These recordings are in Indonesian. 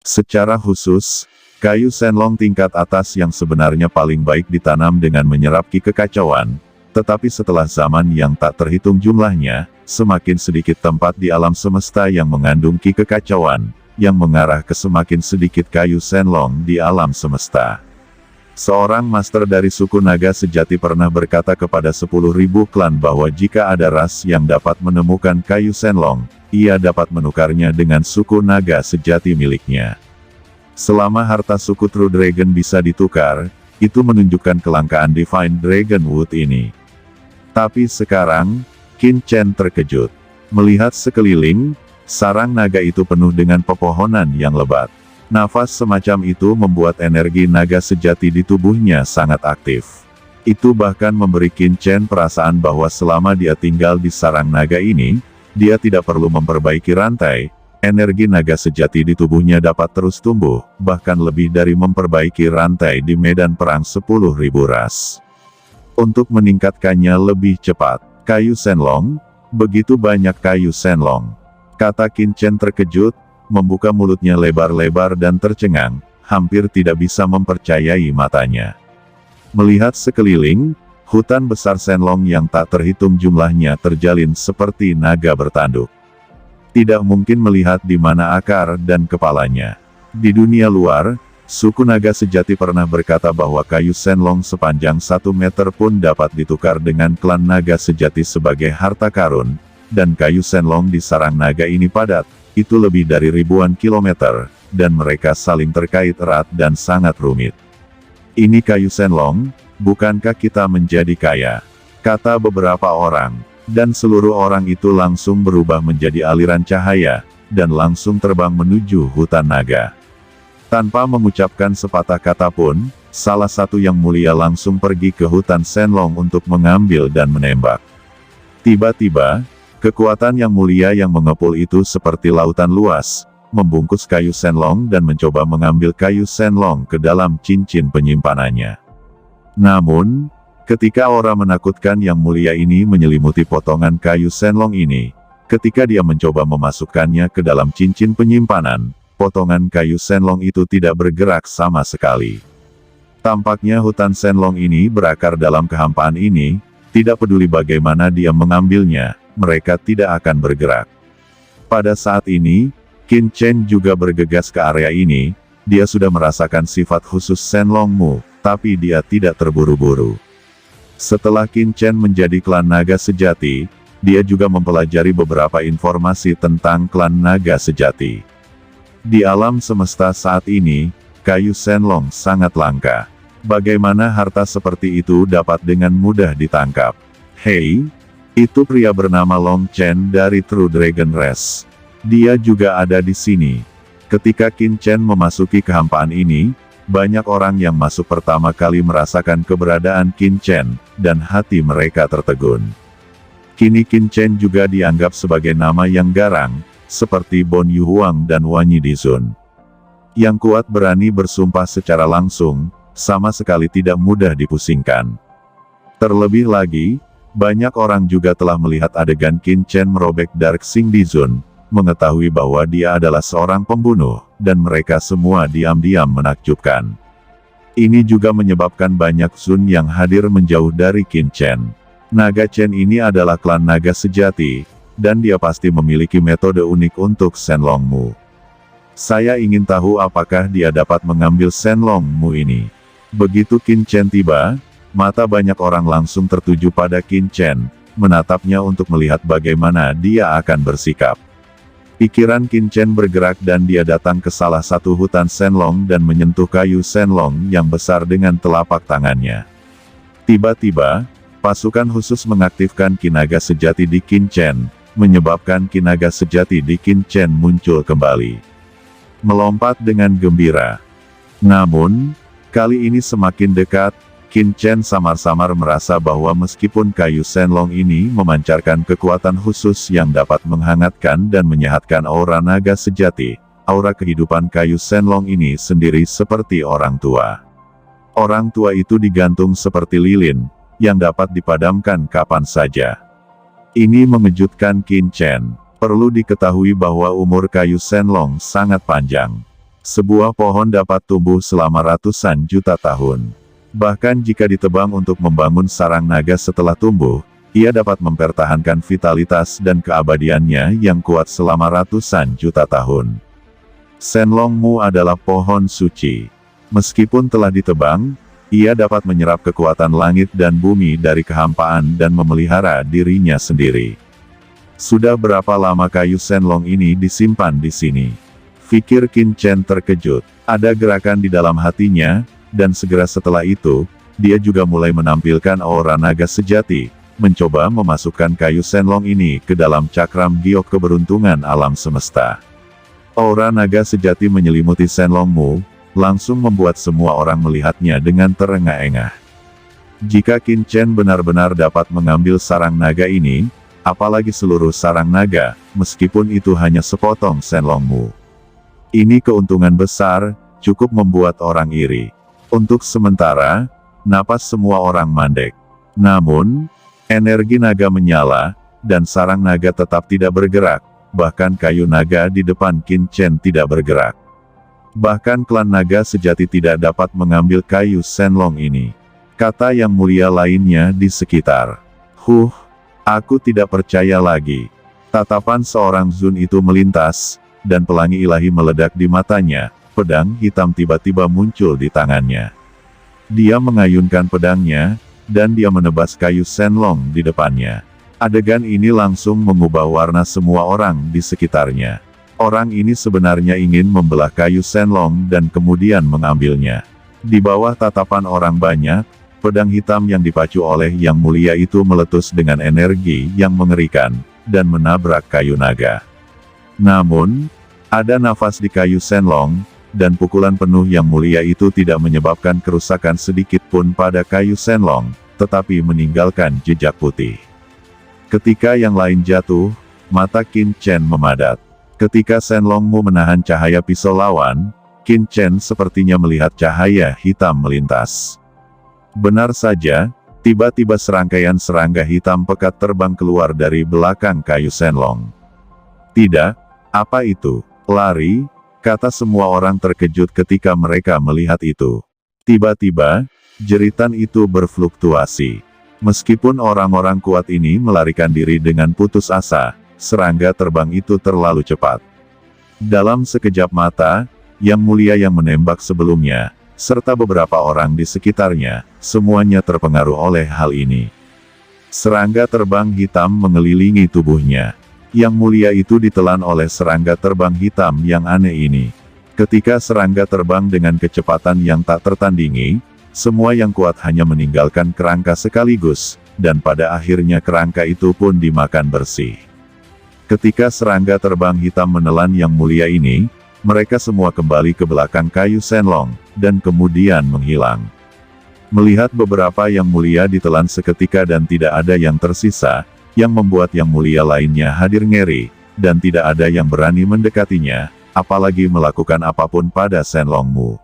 Secara khusus, kayu senlong tingkat atas yang sebenarnya paling baik ditanam dengan menyerap ki kekacauan, tetapi setelah zaman yang tak terhitung jumlahnya, semakin sedikit tempat di alam semesta yang mengandung ki kekacauan, yang mengarah ke semakin sedikit kayu senlong di alam semesta. Seorang master dari suku naga sejati pernah berkata kepada 10.000 klan bahwa jika ada ras yang dapat menemukan kayu senlong, ia dapat menukarnya dengan suku naga sejati miliknya. Selama harta suku True Dragon bisa ditukar, itu menunjukkan kelangkaan Divine Dragon Wood ini. Tapi sekarang, Qin Chen terkejut. Melihat sekeliling, sarang naga itu penuh dengan pepohonan yang lebat. Nafas semacam itu membuat energi naga sejati di tubuhnya sangat aktif. Itu bahkan memberi Qin Chen perasaan bahwa selama dia tinggal di sarang naga ini, dia tidak perlu memperbaiki rantai, energi naga sejati di tubuhnya dapat terus tumbuh, bahkan lebih dari memperbaiki rantai di medan perang 10.000 ras. Untuk meningkatkannya lebih cepat, kayu senlong, begitu banyak kayu senlong. Kata Qin Chen terkejut, membuka mulutnya lebar-lebar dan tercengang, hampir tidak bisa mempercayai matanya. Melihat sekeliling, hutan besar senlong yang tak terhitung jumlahnya terjalin seperti naga bertanduk. Tidak mungkin melihat di mana akar dan kepalanya. Di dunia luar, suku naga sejati pernah berkata bahwa kayu senlong sepanjang 1 meter pun dapat ditukar dengan klan naga sejati sebagai harta karun, dan kayu senlong di sarang naga ini padat, itu lebih dari ribuan kilometer, dan mereka saling terkait erat dan sangat rumit. Ini kayu senlong, bukankah kita menjadi kaya? Kata beberapa orang, dan seluruh orang itu langsung berubah menjadi aliran cahaya, dan langsung terbang menuju hutan naga. Tanpa mengucapkan sepatah kata pun, salah satu yang mulia langsung pergi ke hutan senlong untuk mengambil dan menembak. Tiba-tiba, kekuatan yang mulia yang mengepul itu seperti lautan luas, membungkus kayu senlong dan mencoba mengambil kayu senlong ke dalam cincin penyimpanannya. Namun, ketika aura menakutkan yang mulia ini menyelimuti potongan kayu senlong ini, ketika dia mencoba memasukkannya ke dalam cincin penyimpanan, potongan kayu senlong itu tidak bergerak sama sekali. Tampaknya hutan senlong ini berakar dalam kehampaan ini, tidak peduli bagaimana dia mengambilnya, mereka tidak akan bergerak. Pada saat ini, Qin Chen juga bergegas ke area ini, dia sudah merasakan sifat khusus senlong mu, tapi dia tidak terburu-buru. Setelah Qin Chen menjadi klan naga sejati, dia juga mempelajari beberapa informasi tentang klan naga sejati. Di alam semesta saat ini, kayu senlong sangat langka. Bagaimana harta seperti itu dapat dengan mudah ditangkap? Hei! Itu pria bernama Long Chen dari True Dragon Race. Dia juga ada di sini. Ketika Qin Chen memasuki kehampaan ini, banyak orang yang masuk pertama kali merasakan keberadaan Qin Chen, dan hati mereka tertegun. Kini Qin Chen juga dianggap sebagai nama yang garang, seperti Bon Yu Huang dan Wanyi Dizun. Yang kuat berani bersumpah secara langsung, sama sekali tidak mudah dipusingkan. Terlebih lagi, banyak orang juga telah melihat adegan Qin Chen merobek Dark Xing Dizun, mengetahui bahwa dia adalah seorang pembunuh, dan mereka semua diam-diam menakjubkan. Ini juga menyebabkan banyak Sun yang hadir menjauh dari Qin Chen. Naga Chen ini adalah klan naga sejati, dan dia pasti memiliki metode unik untuk senlong mu. Saya ingin tahu apakah dia dapat mengambil senlong mu ini. Begitu Qin Chen tiba, mata banyak orang langsung tertuju pada Qin Chen, menatapnya untuk melihat bagaimana dia akan bersikap. Pikiran Qin Chen bergerak dan dia datang ke salah satu hutan senlong dan menyentuh kayu senlong yang besar dengan telapak tangannya. Tiba-tiba, pasukan khusus mengaktifkan ki naga sejati di Qin Chen, menyebabkan ki naga sejati di Qin Chen muncul kembali. Melompat dengan gembira. Namun, kali ini semakin dekat, Qin Chen samar-samar merasa bahwa meskipun kayu senlong ini memancarkan kekuatan khusus yang dapat menghangatkan dan menyehatkan aura naga sejati, aura kehidupan kayu senlong ini sendiri seperti orang tua. Orang tua itu digantung seperti lilin, yang dapat dipadamkan kapan saja. Ini mengejutkan Qin Chen. Perlu diketahui bahwa umur kayu senlong sangat panjang. Sebuah pohon dapat tumbuh selama ratusan juta tahun. Bahkan jika ditebang untuk membangun sarang naga setelah tumbuh, ia dapat mempertahankan vitalitas dan keabadiannya yang kuat selama ratusan juta tahun. Shenlongmu adalah pohon suci. Meskipun telah ditebang, ia dapat menyerap kekuatan langit dan bumi dari kehampaan dan memelihara dirinya sendiri. Sudah berapa lama kayu Shenlong ini disimpan di sini? Pikir Qin Chen terkejut. Ada gerakan di dalam hatinya, dan segera setelah itu, dia juga mulai menampilkan aura naga sejati, mencoba memasukkan kayu Shenlong ini ke dalam cakram giok keberuntungan alam semesta. Aura naga sejati menyelimuti Shenlongmu, langsung membuat semua orang melihatnya dengan terengah-engah. Jika Qin Chen benar-benar dapat mengambil sarang naga ini, apalagi seluruh sarang naga, meskipun itu hanya sepotong Shenlongmu. Ini keuntungan besar, cukup membuat orang iri. Untuk sementara, napas semua orang mandek. Namun, energi naga menyala, dan sarang naga tetap tidak bergerak, bahkan kayu naga di depan Qin Chen tidak bergerak. Bahkan klan naga sejati tidak dapat mengambil kayu Shenlong ini. Kata yang mulia lainnya di sekitar. Aku tidak percaya lagi. Tatapan seorang Zun itu melintas, dan pelangi ilahi meledak di matanya, pedang hitam tiba-tiba muncul di tangannya. Dia mengayunkan pedangnya, dan dia menebas kayu Shenlong di depannya. Adegan ini langsung mengubah warna semua orang di sekitarnya. Orang ini sebenarnya ingin membelah kayu Shenlong dan kemudian mengambilnya. Di bawah tatapan orang banyak, pedang hitam yang dipacu oleh Yang Mulia itu meletus dengan energi yang mengerikan, dan menabrak kayu naga. Namun, ada nafas di kayu Shenlong, dan pukulan penuh Yang Mulia itu tidak menyebabkan kerusakan sedikit pun pada kayu Shenlong, tetapi meninggalkan jejak putih. Ketika yang lain jatuh, mata Qin Chen memadat. Ketika Shenlongmu menahan cahaya pisau lawan, Qin Chen sepertinya melihat cahaya hitam melintas. Benar saja, tiba-tiba serangkaian serangga hitam pekat terbang keluar dari belakang kayu Shenlong. Tidak, apa itu? Lari, kata semua orang terkejut ketika mereka melihat itu. Tiba-tiba, jeritan itu berfluktuasi. Meskipun orang-orang kuat ini melarikan diri dengan putus asa, serangga terbang itu terlalu cepat. Dalam sekejap mata, Yang Mulia yang menembak sebelumnya, serta beberapa orang di sekitarnya, semuanya terpengaruh oleh hal ini. Serangga terbang hitam mengelilingi tubuhnya. Yang Mulia itu ditelan oleh serangga terbang hitam yang aneh ini. Ketika serangga terbang dengan kecepatan yang tak tertandingi, semua yang kuat hanya meninggalkan kerangka sekaligus, dan pada akhirnya kerangka itu pun dimakan bersih. Ketika serangga terbang hitam menelan Yang Mulia ini, mereka semua kembali ke belakang kayu Shenlong, dan kemudian menghilang. Melihat beberapa Yang Mulia ditelan seketika dan tidak ada yang tersisa, yang membuat Yang Mulia lainnya hadir ngeri, dan tidak ada yang berani mendekatinya, apalagi melakukan apapun pada Shenlongmu.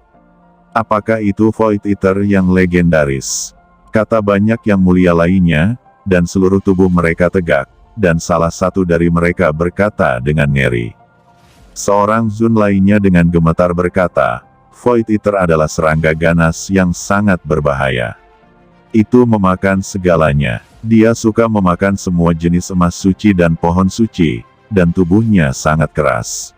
Apakah itu Void Eater yang legendaris? Kata banyak Yang Mulia lainnya, dan seluruh tubuh mereka tegak, dan salah satu dari mereka berkata dengan ngeri. Seorang Zun lainnya dengan gemetar berkata, Void Eater adalah serangga ganas yang sangat berbahaya. Itu memakan segalanya. Dia suka memakan semua jenis emas suci dan pohon suci, dan tubuhnya sangat keras.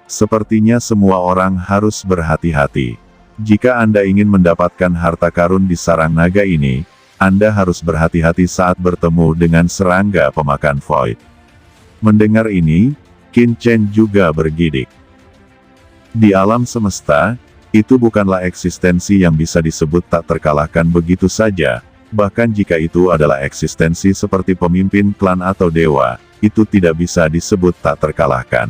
Sepertinya semua orang harus berhati-hati. Jika Anda ingin mendapatkan harta karun di sarang naga ini, Anda harus berhati-hati saat bertemu dengan serangga pemakan void. Mendengar ini, Qin Chen juga bergidik. Di alam semesta, itu bukanlah eksistensi yang bisa disebut tak terkalahkan begitu saja, bahkan jika itu adalah eksistensi seperti pemimpin klan atau dewa, itu tidak bisa disebut tak terkalahkan.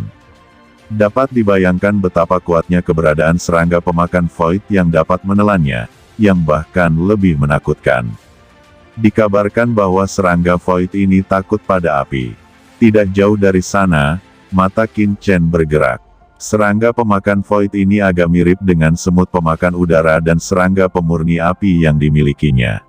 Dapat dibayangkan betapa kuatnya keberadaan serangga pemakan void yang dapat menelannya, yang bahkan lebih menakutkan. Dikabarkan bahwa serangga void ini takut pada api. Tidak jauh dari sana, mata Qin Chen bergerak. Serangga pemakan void ini agak mirip dengan semut pemakan udara dan serangga pemurni api yang dimilikinya.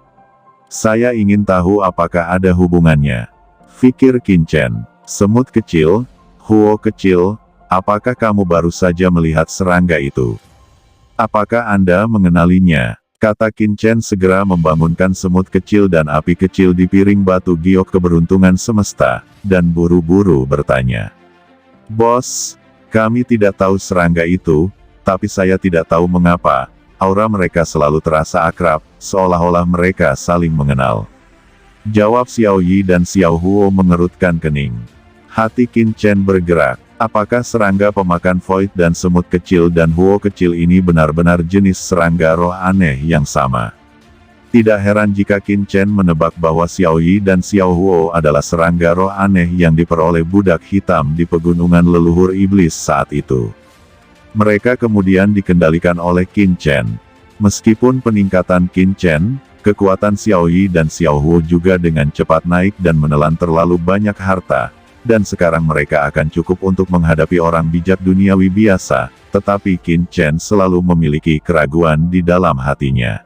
Saya ingin tahu apakah ada hubungannya. Pikir Qin Chen. Semut kecil, Huo kecil, apakah kamu baru saja melihat serangga itu? Apakah Anda mengenalinya? Kata Qin Chen segera membangunkan semut kecil dan api kecil di piring batu giok keberuntungan semesta, dan buru-buru bertanya. Bos, kami tidak tahu serangga itu, tapi saya tidak tahu mengapa, aura mereka selalu terasa akrab, seolah-olah mereka saling mengenal. Jawab Xiao Yi dan Xiao Huo mengerutkan kening. Hati Qin Chen bergerak. Apakah serangga pemakan void dan semut kecil dan huo kecil ini benar-benar jenis serangga roh aneh yang sama? Tidak heran jika Qin Chen menebak bahwa Xiao Yi dan Xiao Huo adalah serangga roh aneh yang diperoleh budak hitam di pegunungan leluhur iblis saat itu. Mereka kemudian dikendalikan oleh Qin Chen. Meskipun peningkatan Qin Chen, kekuatan Xiao Yi dan Xiao Huo juga dengan cepat naik dan menelan terlalu banyak harta. Dan sekarang mereka akan cukup untuk menghadapi orang bijak duniawi biasa, tetapi Qin Chen selalu memiliki keraguan di dalam hatinya.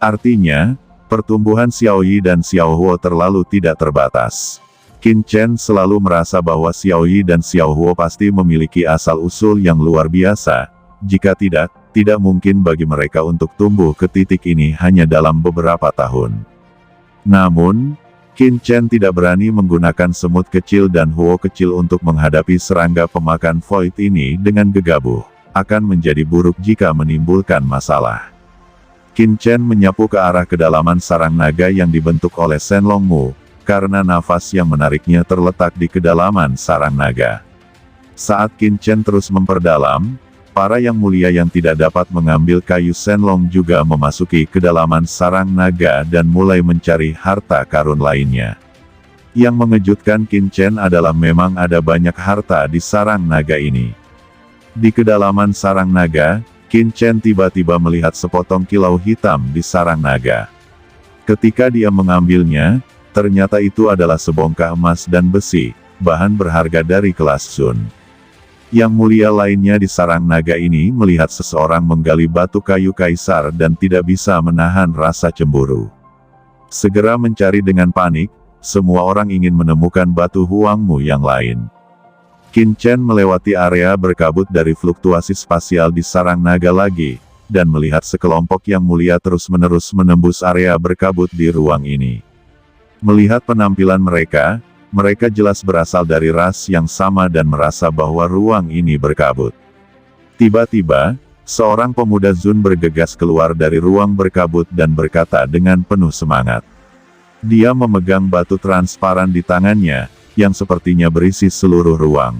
Artinya, pertumbuhan Xiao Yi dan Xiao Huo terlalu tidak terbatas. Qin Chen selalu merasa bahwa Xiao Yi dan Xiao Huo pasti memiliki asal-usul yang luar biasa, jika tidak mungkin bagi mereka untuk tumbuh ke titik ini hanya dalam beberapa tahun. Namun, Qin Chen tidak berani menggunakan semut kecil dan huo kecil untuk menghadapi serangga pemakan void ini dengan gegabah. Akan menjadi buruk jika menimbulkan masalah. Qin Chen menyapu ke arah kedalaman sarang naga yang dibentuk oleh Shen Longmu, karena nafas yang menariknya terletak di kedalaman sarang naga. Saat Qin Chen terus memperdalam, para yang mulia yang tidak dapat mengambil kayu Shenlong juga memasuki kedalaman sarang naga dan mulai mencari harta karun lainnya. Yang mengejutkan Qin Chen adalah memang ada banyak harta di sarang naga ini. Di kedalaman sarang naga, Qin Chen tiba-tiba melihat sepotong kilau hitam di sarang naga. Ketika dia mengambilnya, ternyata itu adalah sebongkah emas dan besi, bahan berharga dari kelas Sun. Yang mulia lainnya di sarang naga ini melihat seseorang menggali batu kayu kaisar dan tidak bisa menahan rasa cemburu. Segera mencari dengan panik, semua orang ingin menemukan batu huangmu yang lain. Qin Chen melewati area berkabut dari fluktuasi spasial di sarang naga lagi, dan melihat sekelompok yang mulia terus-menerus menembus area berkabut di ruang ini. Melihat penampilan mereka jelas berasal dari ras yang sama dan merasa bahwa ruang ini berkabut. Tiba-tiba, seorang pemuda Zun bergegas keluar dari ruang berkabut dan berkata dengan penuh semangat. Dia memegang batu transparan di tangannya, yang sepertinya berisi seluruh ruang.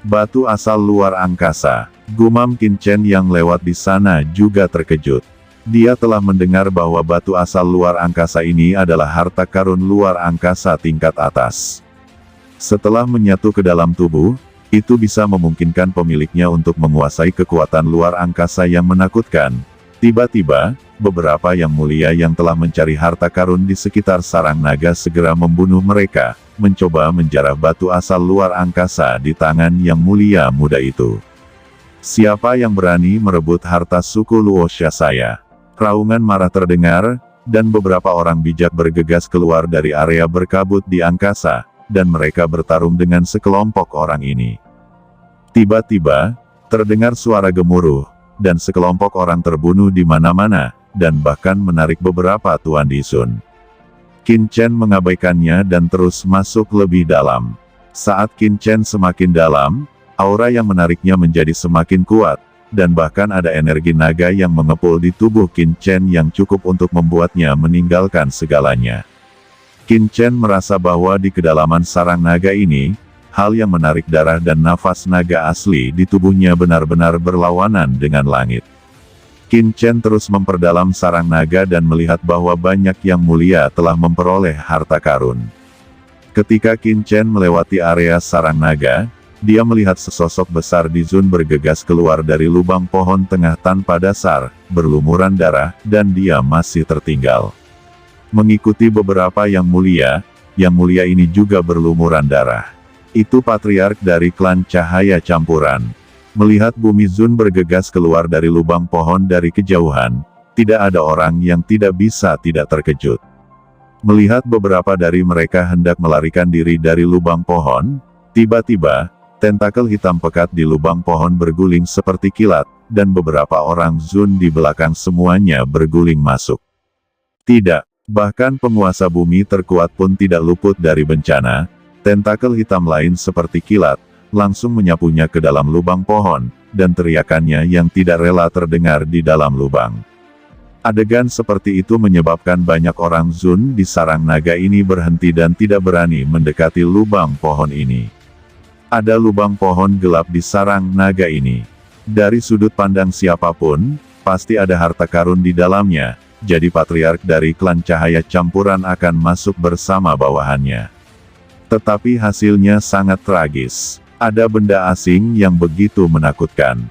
Batu asal luar angkasa, gumam Qin Chen yang lewat di sana juga terkejut. Dia telah mendengar bahwa batu asal luar angkasa ini adalah harta karun luar angkasa tingkat atas. Setelah menyatu ke dalam tubuh, itu bisa memungkinkan pemiliknya untuk menguasai kekuatan luar angkasa yang menakutkan. Tiba-tiba, beberapa yang mulia yang telah mencari harta karun di sekitar sarang naga segera membunuh mereka, mencoba menjarah batu asal luar angkasa di tangan yang mulia muda itu. Siapa yang berani merebut harta suku Luosha saya? Raungan marah terdengar, dan beberapa orang bijak bergegas keluar dari area berkabut di angkasa, dan mereka bertarung dengan sekelompok orang ini. Tiba-tiba, terdengar suara gemuruh, dan sekelompok orang terbunuh di mana-mana, dan bahkan menarik beberapa tuan di Sun. Qin Chen mengabaikannya dan terus masuk lebih dalam. Saat Qin Chen semakin dalam, aura yang menariknya menjadi semakin kuat, dan bahkan ada energi naga yang mengepul di tubuh Qin Chen yang cukup untuk membuatnya meninggalkan segalanya. Qin Chen merasa bahwa di kedalaman sarang naga ini, hal yang menarik darah dan nafas naga asli di tubuhnya benar-benar berlawanan dengan langit. Qin Chen terus memperdalam sarang naga dan melihat bahwa banyak yang mulia telah memperoleh harta karun. Ketika Qin Chen melewati area sarang naga, dia melihat sesosok besar di Zun bergegas keluar dari lubang pohon tengah tanpa dasar, berlumuran darah, dan dia masih tertinggal. Mengikuti beberapa yang mulia ini juga berlumuran darah. Itu patriark dari klan cahaya campuran. Melihat bumi Zun bergegas keluar dari lubang pohon dari kejauhan, tidak ada orang yang tidak bisa tidak terkejut. Melihat beberapa dari mereka hendak melarikan diri dari lubang pohon, tiba-tiba, Tentakel hitam pekat di lubang pohon berguling seperti kilat, dan beberapa orang Zun di belakang semuanya berguling masuk. Tidak, bahkan penguasa bumi terkuat pun tidak luput dari bencana. Tentakel hitam lain seperti kilat, langsung menyapunya ke dalam lubang pohon, dan teriakannya yang tidak rela terdengar di dalam lubang. Adegan seperti itu menyebabkan banyak orang Zun di sarang naga ini berhenti dan tidak berani mendekati lubang pohon ini. Ada lubang pohon gelap di sarang naga ini. Dari sudut pandang siapapun, pasti ada harta karun di dalamnya, jadi patriark dari klan cahaya campuran akan masuk bersama bawahannya. Tetapi hasilnya sangat tragis. Ada benda asing yang begitu menakutkan.